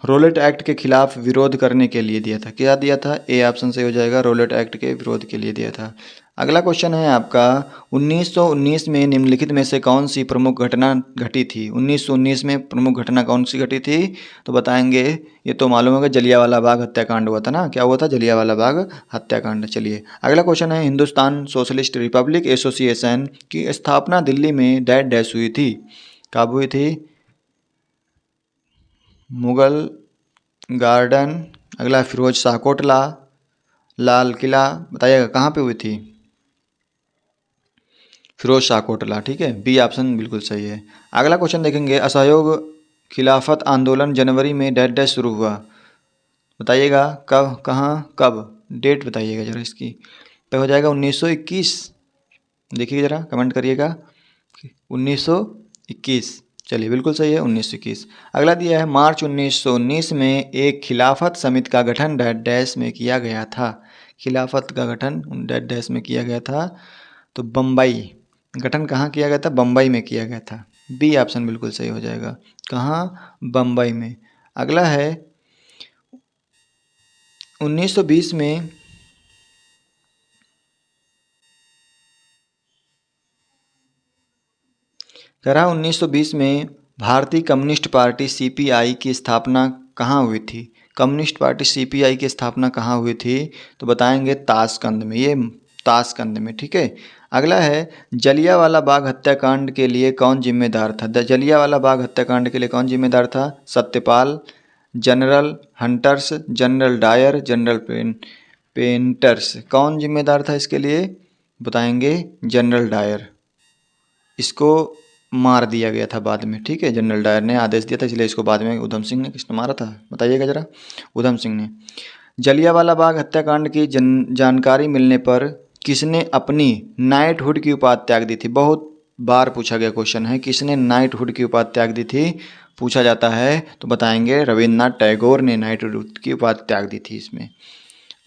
रोलेट एक्ट के खिलाफ विरोध करने के लिए दिया था। क्या दिया था? ए ऑप्शन से हो जाएगा, रोलेट एक्ट के विरोध के लिए दिया था। अगला क्वेश्चन है आपका, 1919 में निम्नलिखित में से कौन सी प्रमुख घटना घटी थी? 1919 में प्रमुख घटना कौन सी घटी थी? तो बताएंगे, ये तो मालूम होगा, जलियांवाला बाग हत्याकांड हुआ था ना। क्या हुआ था? जलियांवाला बाग हत्याकांड। चलिए अगला क्वेश्चन है, हिंदुस्तान सोशलिस्ट रिपब्लिक एसोसिएशन की स्थापना दिल्ली में डैश डैश हुई थी? कब हुई थी? मुगल गार्डन, अगला फिरोज शाह कोटला, लाल किला, बताइएगा कहाँ पे हुई थी? फिरोज शाह कोटला, ठीक है, बी ऑप्शन बिल्कुल सही है। अगला क्वेश्चन देखेंगे, असहयोग खिलाफत आंदोलन जनवरी में डैश डैश शुरू हुआ? बताइएगा कब, कहाँ, कब, डेट बताइएगा जरा इसकी। तो हो जाएगा 1921। देखिए ज़रा कमेंट करिएगा, 1921। चलिए बिल्कुल सही है, 1921। अगला दिया है, मार्च 1919 में एक खिलाफत समिति का गठन डैश डैश में किया गया था? खिलाफत का गठन डैश डैश में किया गया था, तो बम्बई। गठन कहाँ किया गया था? बम्बई में किया गया था। बी ऑप्शन बिल्कुल सही हो जाएगा। कहाँ? बम्बई में। अगला है, 1920 में कह रहा 1920 में भारतीय कम्युनिस्ट पार्टी सीपीआई की स्थापना कहाँ हुई थी? कम्युनिस्ट पार्टी सीपीआई की स्थापना कहाँ हुई थी? तो बताएंगे ताशकंद में, ये ताशकंद में, ठीक है। अगला है, जलियांवाला बाग हत्याकांड के लिए कौन जिम्मेदार था? जलियांवाला बाग हत्याकांड के लिए कौन जिम्मेदार था? Satyapal, general hunters, general Dyer, general painters. कौन जिम्मेदार था इसके लिए? बताएंगे जनरल डायर। इसको मार दिया गया था बाद में, ठीक है, जनरल डायर ने आदेश दिया था, इसलिए इसको बाद में उधम सिंह ने किसने मारा था? बताइएगा ज़रा। उधम सिंह ने। जलियांवाला बाग हत्याकांड की जानकारी मिलने पर किसने अपनी नाइटहुड की उपाधि त्याग दी थी? बहुत बार पूछा गया क्वेश्चन है, किसने नाइटहुड की उपाधि त्याग दी थी? पूछा जाता है, तो बताएंगे रविन्द्रनाथ टैगोर ने नाइटहुड की उपाधि त्याग दी थी इसमें।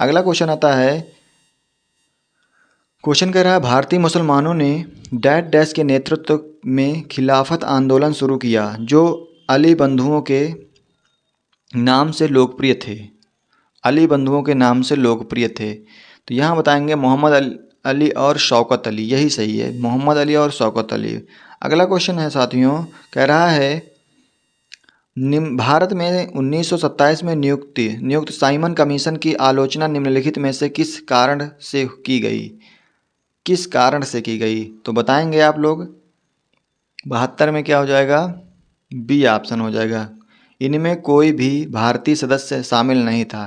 अगला क्वेश्चन आता है, क्वेश्चन कह रहा है, भारतीय मुसलमानों ने डैश डैश के नेतृत्व में खिलाफत आंदोलन शुरू किया जो अली बंधुओं के नाम से लोकप्रिय थे? अली बंधुओं के नाम से लोकप्रिय थे, तो यहाँ बताएंगे मोहम्मद अली और शौकत अली। यही सही है, मोहम्मद अली और शौकत अली। अगला क्वेश्चन है साथियों, कह रहा है, भारत में 1927 में नियुक्त साइमन कमीशन की आलोचना निम्नलिखित में से किस कारण से की गई? किस कारण से की गई? तो बताएंगे आप लोग। 72 में क्या हो जाएगा? बी ऑप्शन हो जाएगा। इनमें कोई भी भारतीय सदस्य शामिल नहीं था,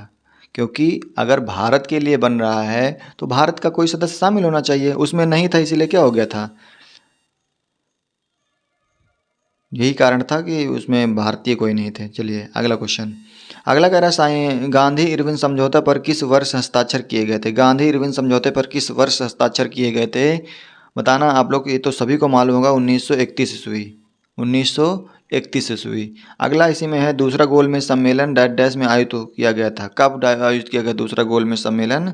क्योंकि अगर भारत के लिए बन रहा है तो भारत का कोई सदस्य शामिल होना चाहिए, उसमें नहीं था, इसीलिए क्या हो गया था? यही कारण था कि उसमें भारतीय कोई नहीं थे। चलिए अगला क्वेश्चन। अगला कह रहा है, गांधी इरविन समझौता पर किस वर्ष हस्ताक्षर किए गए थे? गांधी इरविन समझौते पर किस वर्ष हस्ताक्षर किए गए थे? बताना आप लोग, ये तो सभी को मालूम होगा, 1931 ईस्वी। 1931 ईस्वी। अगला इसी में है, दूसरा गोलमेज सम्मेलन डैश डैश में आयोजित किया गया था? कब आयोजित किया गया दूसरा गोलमेज सम्मेलन?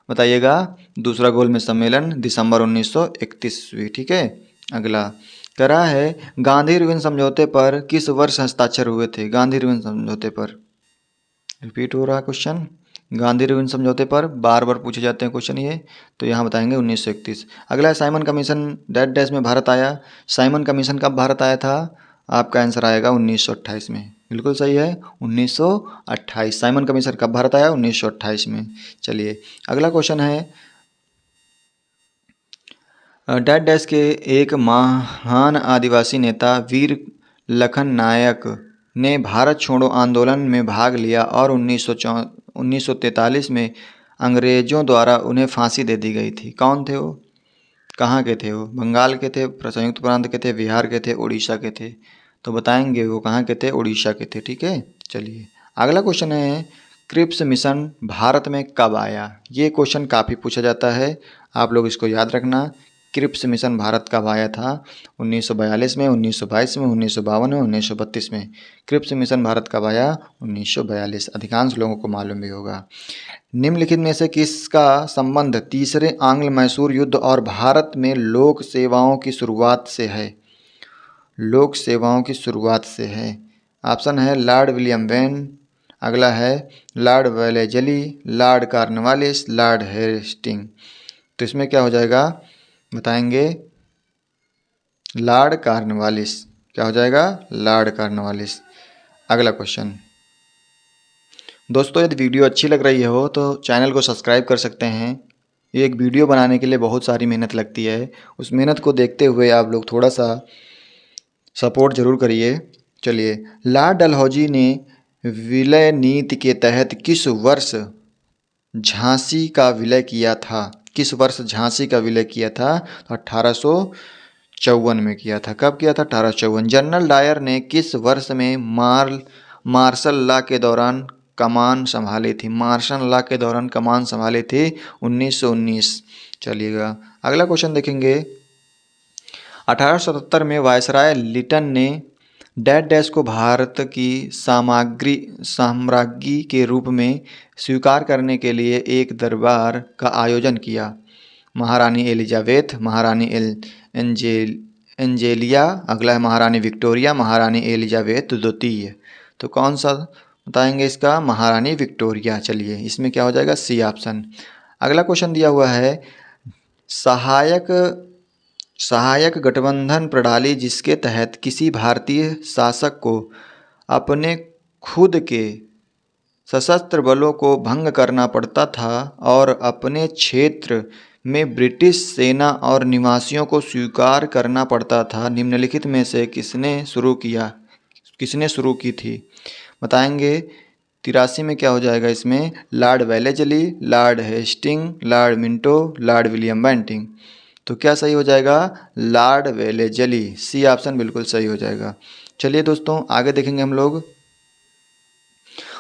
बताइएगा। दूसरा गोलमेज सम्मेलन दिसंबर 1931 ईस्वी, ठीक है। अगला कह रहा है, गांधी इरविन समझौते पर किस वर्ष हस्ताक्षर हुए थे? गांधी इरविन समझौते पर, रिपीट हो रहा है क्वेश्चन, गांधी इरविन समझौते पर बार बार पूछे जाते हैं क्वेश्चन ये, तो यहाँ बताएंगे 1931। अगला है, साइमन कमीशन डैश डैश में भारत आया? साइमन कमीशन कब भारत आया था? आपका आंसर आएगा 1928 में। बिल्कुल सही है, 1928। साइमन कमीशन कब भारत आया? 1928 में। चलिए अगला क्वेश्चन है, डैश डैश के एक महान आदिवासी नेता वीर लखन नायक ने भारत छोड़ो आंदोलन में भाग लिया और 1943 में अंग्रेजों द्वारा उन्हें फांसी दे दी गई थी। कौन थे वो? कहाँ के थे वो? बंगाल के थे, संयुक्त प्रांत के थे, बिहार के थे, उड़ीसा के थे? तो बताएंगे वो कहाँ के थे, उड़ीसा के थे, ठीक है। चलिए अगला क्वेश्चन है, क्रिप्स मिशन भारत में कब आया? ये क्वेश्चन काफ़ी पूछा जाता है, आप लोग इसको याद रखना। क्रिप्स मिशन भारत कब आया था? 1942 में, 1922 में, 1952 में, 1932 में। क्रिप्स मिशन भारत कब आया? 1942। अधिकांश लोगों को मालूम भी होगा। निम्नलिखित में से किसका संबंध तीसरे आंग्ल मैसूर युद्ध और भारत में लोक सेवाओं की शुरुआत से है? लोक सेवाओं की शुरुआत से है। ऑप्शन है लॉर्ड विलियम वेन, अगला है lord Wellesley, lord Cornwallis, lord Hasting. तो इसमें क्या हो जाएगा बताएंगे? Lord Cornwallis. क्या हो जाएगा? Lord Cornwallis. अगला क्वेश्चन। दोस्तों यदि वीडियो अच्छी लग रही हो तो चैनल को सब्सक्राइब कर सकते हैं। ये एक वीडियो बनाने के लिए बहुत सारी मेहनत लगती है, उस मेहनत को देखते हुए आप लोग थोड़ा सा सपोर्ट जरूर करिए। चलिए, लॉर्ड डलहौजी ने विलय नीति के तहत किस वर्ष झांसी का विलय किया था? किस वर्ष झांसी का विलय किया था? तो 1854 में किया था। कब किया था? 1854। जनरल डायर ने किस वर्ष में मार्शल लॉ के दौरान कमान संभाली थी? मार्शल लॉ के दौरान कमान संभाली थी 1919। चलिएगा, अगला क्वेश्चन देखेंगे। 1877 में वायसराय लिटन ने डैश डैश को भारत की साम्राज्ञी के रूप में स्वीकार करने के लिए एक दरबार का आयोजन किया। महारानी एलिजाबेथ, महारानी एंजेलिया, अगला है महारानी विक्टोरिया, महारानी एलिजाबेथ द्वितीय। तो कौन सा बताएंगे इसका? महारानी विक्टोरिया। चलिए, इसमें क्या हो जाएगा? C option. अगला क्वेश्चन दिया हुआ है सहायक गठबंधन प्रणाली, जिसके तहत किसी भारतीय शासक को अपने खुद के सशस्त्र बलों को भंग करना पड़ता था और अपने क्षेत्र में ब्रिटिश सेना और निवासियों को स्वीकार करना पड़ता था। निम्नलिखित में से किसने शुरू की थी? बताएंगे। 83 में क्या हो जाएगा इसमें? Lord Wellesley, lord Hasting, lord Minto, lord William Bentinck. तो क्या सही हो जाएगा? Lord Wellesley. सी ऑप्शन बिल्कुल सही हो जाएगा। चलिए दोस्तों, आगे देखेंगे हम लोग।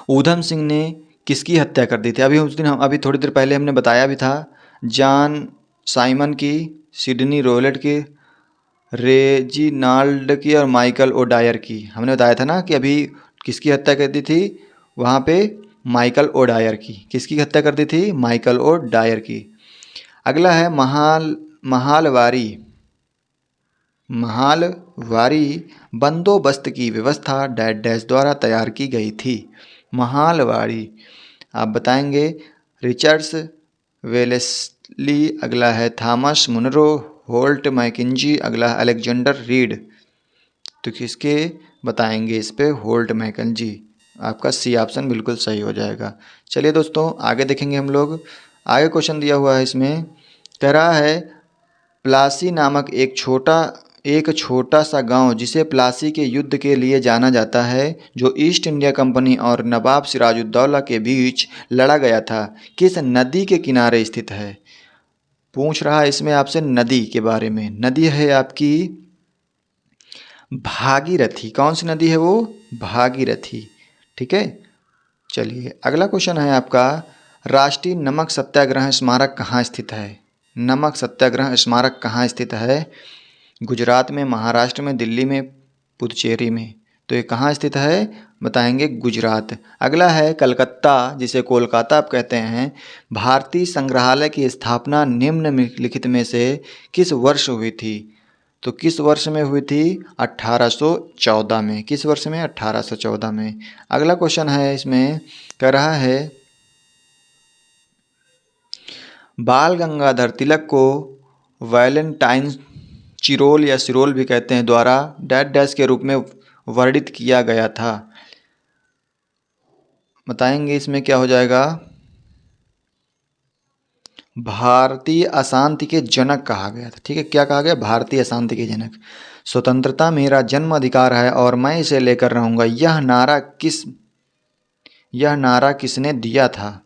ऊधम सिंह ने किसकी हत्या कर दी थी? अभी थोड़ी देर पहले हमने बताया भी था। जॉन साइमन की, सिडनी रोलेट की, रेजिनाल्ड की और माइकल ओडायर की। हमने बताया था ना कि अभी किसकी हत्या कर दी थी वहाँ पे? माइकल ओडायर की। किसकी हत्या कर दी थी? माइकल ओडायर की। अगला है महालवारी बंदोबस्त की व्यवस्था डैश डैश द्वारा तैयार की गई थी। महालवारी आप बताएंगे। रिचर्ड्स वेलेस्ली, अगला है थॉमस मुनरो, होल्ट मैकेंजी, अगला है अलेक्जेंडर रीड। तो किसके बताएंगे इस पे? Holt Mackenzie. आपका सी ऑप्शन बिल्कुल सही हो जाएगा। चलिए दोस्तों, आगे देखेंगे हम लोग। आगे क्वेश्चन दिया हुआ है, इसमें कह रहा है प्लासी नामक एक छोटा सा गांव, जिसे प्लासी के युद्ध के लिए जाना जाता है, जो ईस्ट इंडिया कंपनी और नवाब सिराजुद्दौला के बीच लड़ा गया था, किस नदी के किनारे स्थित है? पूछ रहा है इसमें आपसे नदी के बारे में। नदी है आपकी भागीरथी। कौन सी नदी है वो? भागीरथी। ठीक है। चलिए, अगला क्वेश्चन है आपका, राष्ट्रीय नमक सत्याग्रह स्मारक कहाँ स्थित है? नमक सत्याग्रह स्मारक कहाँ स्थित है? गुजरात में, महाराष्ट्र में, दिल्ली में, पुदुचेरी में। तो ये कहाँ स्थित है? बताएंगे गुजरात। अगला है कलकत्ता, जिसे कोलकाता आप कहते हैं। भारतीय संग्रहालय की स्थापना निम्नलिखित में से किस वर्ष हुई थी? तो किस वर्ष में हुई थी? 1814 में। किस वर्ष में? 1814 में। अगला क्वेश्चन है, इसमें कह रहा है बाल गंगाधर तिलक को वैलेंटाइन चिरोल या सिरोल भी कहते हैं द्वारा डैश डैश के रूप में वर्णित किया गया था। बताएंगे इसमें क्या हो जाएगा? भारतीय अशांति के जनक कहा गया था। ठीक है, क्या कहा गया? भारतीय अशांति के जनक। स्वतंत्रता मेरा जन्म अधिकार है और मैं इसे लेकर रहूंगा, यह नारा किसने दिया था?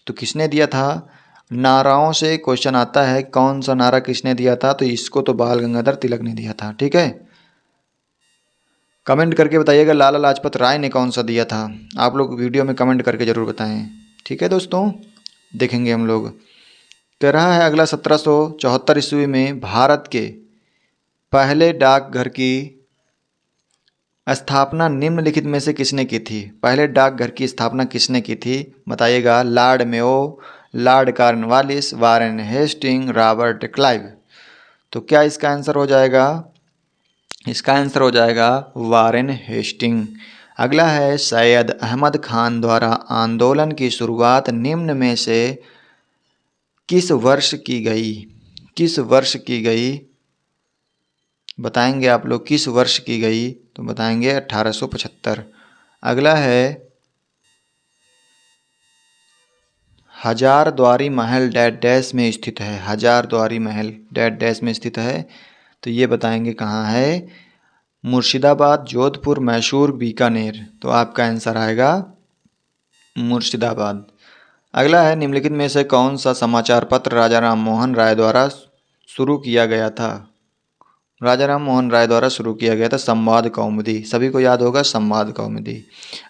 तो किसने दिया था? नाराओं से क्वेश्चन आता है, कौन सा नारा किसने दिया था? तो इसको तो बाल गंगाधर तिलक ने दिया था। ठीक है, कमेंट करके बताइएगा लाला लाजपत राय ने कौन सा दिया था। आप लोग वीडियो में कमेंट करके ज़रूर बताएं। ठीक है दोस्तों, देखेंगे हम लोग। कह रहा है अगला 1774 ईस्वी में भारत के पहले डाकघर की स्थापना निम्नलिखित में से किसने की थी? पहले डाकघर की स्थापना किसने की थी बताइएगा। Lord Mayo, lord Cornwallis, Warren Hasting, Robert Clive. तो क्या इसका आंसर हो जाएगा? इसका आंसर हो जाएगा वारेन हेस्टिंग। अगला है सैयद अहमद खान द्वारा आंदोलन की शुरुआत निम्न में से किस वर्ष की गई? किस वर्ष की गई बताएंगे आप लोग, किस वर्ष की गई? तो बताएंगे 1875। अगला है हजारद्वारी महल डैश डैश में स्थित है। हजारद्वारी महल डैश डैश में स्थित है, तो ये बताएंगे कहाँ है। मुर्शिदाबाद, जोधपुर, मैसूर, बीकानेर। तो आपका आंसर आएगा मुर्शिदाबाद। अगला है निम्नलिखित में से कौन सा समाचार पत्र राजा राम मोहन राय द्वारा शुरू किया गया था? राजा राम मोहन राय द्वारा शुरू किया गया था संवाद कौमुदी। सभी को याद होगा संवाद कौमुदी।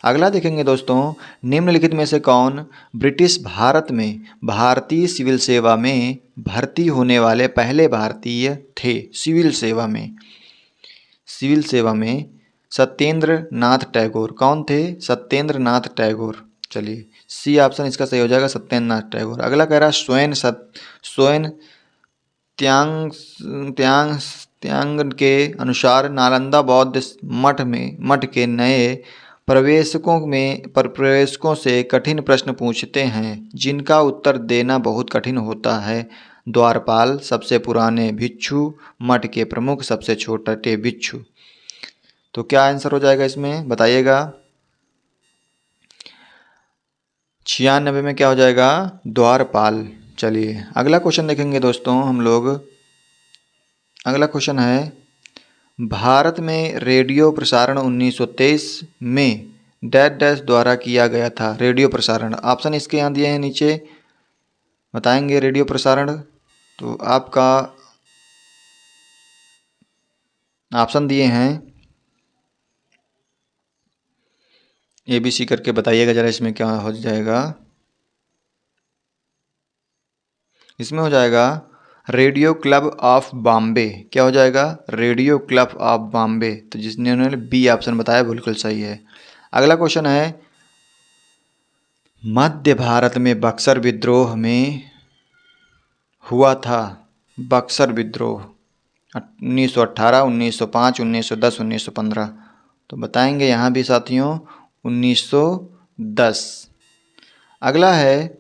अगला देखेंगे दोस्तों, निम्नलिखित में से कौन ब्रिटिश भारत में भारतीय सिविल सेवा में भर्ती होने वाले पहले भारतीय थे? सिविल सेवा में, सिविल सेवा में सत्येंद्र नाथ टैगोर। कौन थे? सत्येंद्र नाथ टैगोर। चलिए सी ऑप्शन इसका सही हो जाएगा, सत्येंद्र नाथ टैगोर। अगला कह रहा है स्वयं त्यांग त्यांग त्यांग के अनुसार नालंदा बौद्ध मठ के नए प्रवेशकों से कठिन प्रश्न पूछते हैं जिनका उत्तर देना बहुत कठिन होता है। द्वारपाल, सबसे पुराने भिक्षु, मठ के प्रमुख, सबसे छोटे भिक्षु। तो क्या आंसर हो जाएगा इसमें बताइएगा। 96 में क्या हो जाएगा? द्वारपाल। चलिए अगला क्वेश्चन देखेंगे दोस्तों हम लोग। अगला क्वेश्चन है भारत में रेडियो प्रसारण 1923 में डैश डैश द्वारा किया गया था। रेडियो प्रसारण, ऑप्शन इसके यहाँ दिए हैं नीचे, बताएंगे रेडियो प्रसारण। तो आपका ऑप्शन दिए हैं, ABC करके बताइएगा जरा इसमें क्या हो जाएगा। इसमें हो जाएगा रेडियो क्लब ऑफ बॉम्बे। क्या हो जाएगा? Radio club of Bombay. तो जिसने उन्होंने बी ऑप्शन बताया बिल्कुल सही है। अगला क्वेश्चन है मध्य भारत में बक्सर विद्रोह में हुआ था। बक्सर विद्रोह 1918, 1905, 1910, 1915। तो बताएंगे यहाँ भी साथियों 1910। अगला है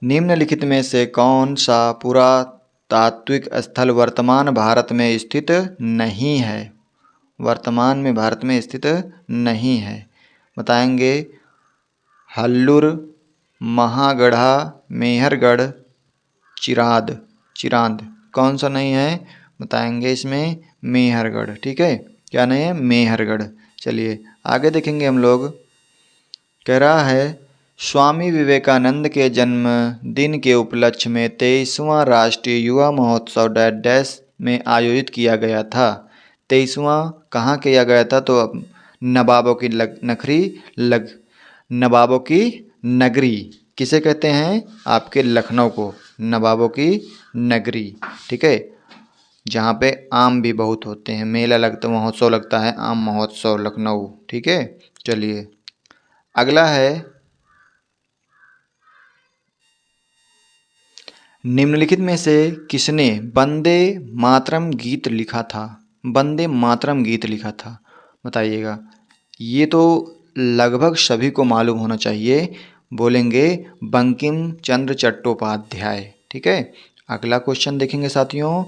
निम्नलिखित में से कौन सा पुरातात्विक स्थल वर्तमान भारत में स्थित नहीं है? वर्तमान में भारत में स्थित नहीं है, बताएंगे हल्लूर, महागढ़ा, मेहरगढ़, चिरांद। कौन सा नहीं है? बताएंगे इसमें मेहरगढ़। ठीक है, क्या नहीं है? मेहरगढ़। चलिए आगे देखेंगे हम लोग। कह रहा है स्वामी विवेकानंद के जन्मदिन के उपलक्ष्य में 23वां राष्ट्रीय युवा महोत्सव डैश डैश में आयोजित किया गया था। 23वां कहाँ किया गया था? तो नवाबों की नवाबों की नगरी किसे कहते हैं? आपके लखनऊ को नवाबों की नगरी। ठीक है, जहाँ पे आम भी बहुत होते हैं, मेला लगता, महोत्सव लगता है, आम महोत्सव लखनऊ। ठीक है, चलिए अगला है निम्नलिखित में से किसने वंदे मातरम गीत लिखा था? वंदे मातरम गीत लिखा था, बताइएगा। ये तो लगभग सभी को मालूम होना चाहिए, बोलेंगे बंकिम चंद्र चट्टोपाध्याय। ठीक है, अगला क्वेश्चन देखेंगे साथियों।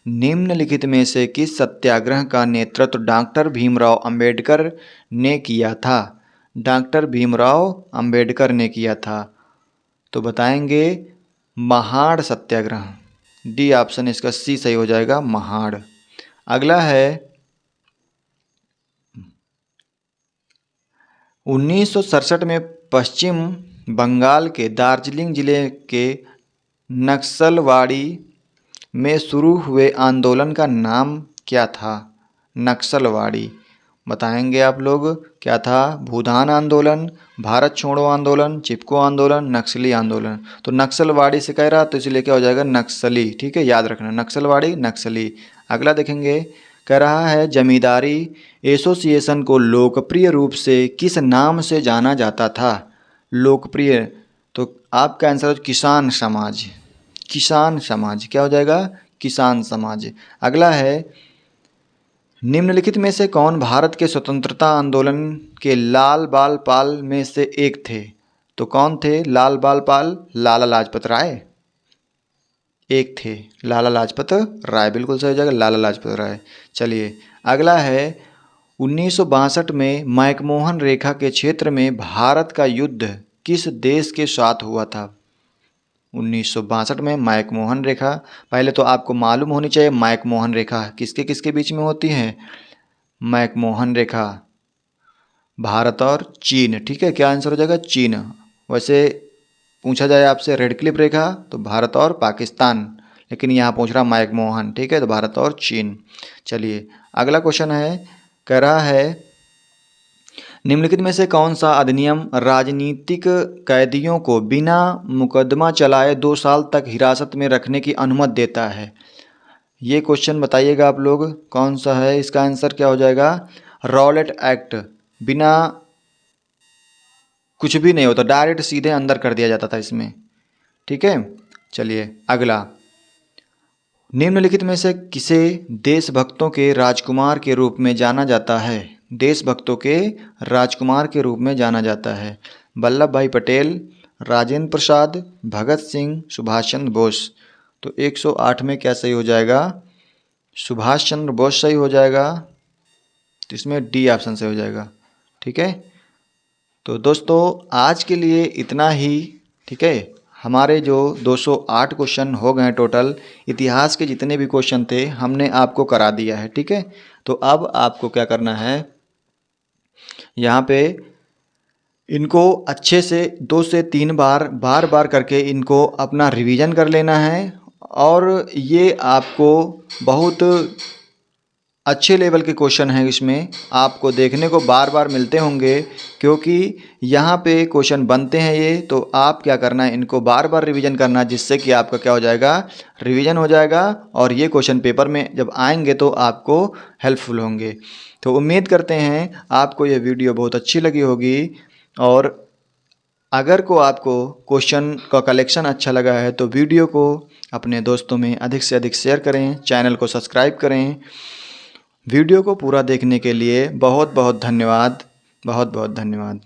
निम्नलिखित में से किस सत्याग्रह का नेतृत्व डॉक्टर भीमराव अंबेडकर ने किया था? डॉक्टर भीमराव अंबेडकर ने किया था। तो बताएंगे महाड़ सत्याग्रह। डी ऑप्शन इसका सी सही हो जाएगा, महाड़। अगला है 1967 में पश्चिम बंगाल के दार्जिलिंग जिले के नक्सलवाड़ी में शुरू हुए आंदोलन का नाम क्या था? नक्सलवाड़ी बताएंगे आप लोग क्या था। भूदान आंदोलन, भारत छोड़ो आंदोलन, चिपको आंदोलन, नक्सली आंदोलन। तो नक्सलवाड़ी से कह रहा तो इसलिए क्या हो जाएगा नक्सली। ठीक है, याद रखना नक्सलवाड़ी नक्सली। अगला देखेंगे, कह रहा है जमींदारी एसोसिएशन को लोकप्रिय रूप से किस नाम से जाना जाता था। लोकप्रिय, तो आपका आंसर है किसान समाज। किसान समाज क्या हो जाएगा, किसान समाज। अगला है, निम्नलिखित में से कौन भारत के स्वतंत्रता आंदोलन के लाल बाल पाल में से एक थे। तो कौन थे लाल बाल पाल, लाला लाजपत राय एक थे, लाला लाजपत राय बिल्कुल सही हो जाएगा, लाला लाजपत राय। चलिए अगला है, 1962 में मैकमोहन रेखा के क्षेत्र में भारत का युद्ध किस देश के साथ हुआ था। 1962 में मैकमोहन रेखा, पहले तो आपको मालूम होनी चाहिए मैकमोहन रेखा किसके किसके बीच में होती है। मैकमोहन रेखा भारत और चीन। ठीक है, क्या आंसर हो जाएगा चीन। वैसे पूछा जाए आपसे रेड क्लिफ रेखा तो भारत और पाकिस्तान, लेकिन यहाँ पूछ रहा मैकमोहन। ठीक है, तो भारत और चीन। चलिए अगला क्वेश्चन है, कह रहा है निम्नलिखित में से कौन सा अधिनियम राजनीतिक कैदियों को बिना मुकदमा चलाए 2 साल तक हिरासत में रखने की अनुमति देता है। ये क्वेश्चन बताइएगा आप लोग कौन सा है। इसका आंसर क्या हो जाएगा, रॉलेट एक्ट। बिना कुछ भी नहीं होता, डायरेक्ट सीधे अंदर कर दिया जाता था इसमें। ठीक है, चलिए अगला, निम्नलिखित में से किसे देशभक्तों के राजकुमार के रूप में जाना जाता है। देशभक्तों के राजकुमार के रूप में जाना जाता है। वल्लभ भाई पटेल, राजेंद्र प्रसाद, भगत सिंह, सुभाष चंद्र बोस। तो 108 में क्या सही हो जाएगा, सुभाष चंद्र बोस सही हो जाएगा। तो इसमें डी ऑप्शन सही हो जाएगा। ठीक है, तो दोस्तों आज के लिए इतना ही। ठीक है, हमारे जो 208 क्वेश्चन हो गए टोटल, इतिहास के जितने भी क्वेश्चन थे हमने आपको करा दिया है। ठीक है, तो अब आपको क्या करना है, यहाँ पे इनको अच्छे से 2 से 3 बार बार करके इनको अपना रिवीजन कर लेना है। और ये आपको बहुत अच्छे लेवल के क्वेश्चन हैं, इसमें आपको देखने को बार बार मिलते होंगे क्योंकि यहाँ पे क्वेश्चन बनते हैं ये। तो आप क्या करना है, इनको बार बार रिवीजन करना, जिससे कि आपका क्या हो जाएगा, रिवीजन हो जाएगा और ये क्वेश्चन पेपर में जब आएंगे तो आपको हेल्पफुल होंगे। तो उम्मीद करते हैं आपको ये वीडियो बहुत अच्छी लगी होगी। और अगर को आपको क्वेश्चन का कलेक्शन अच्छा लगा है तो वीडियो को अपने दोस्तों में अधिक से अधिक शेयर करें, चैनल को सब्सक्राइब करें। वीडियो को पूरा देखने के लिए बहुत बहुत धन्यवाद, बहुत बहुत धन्यवाद।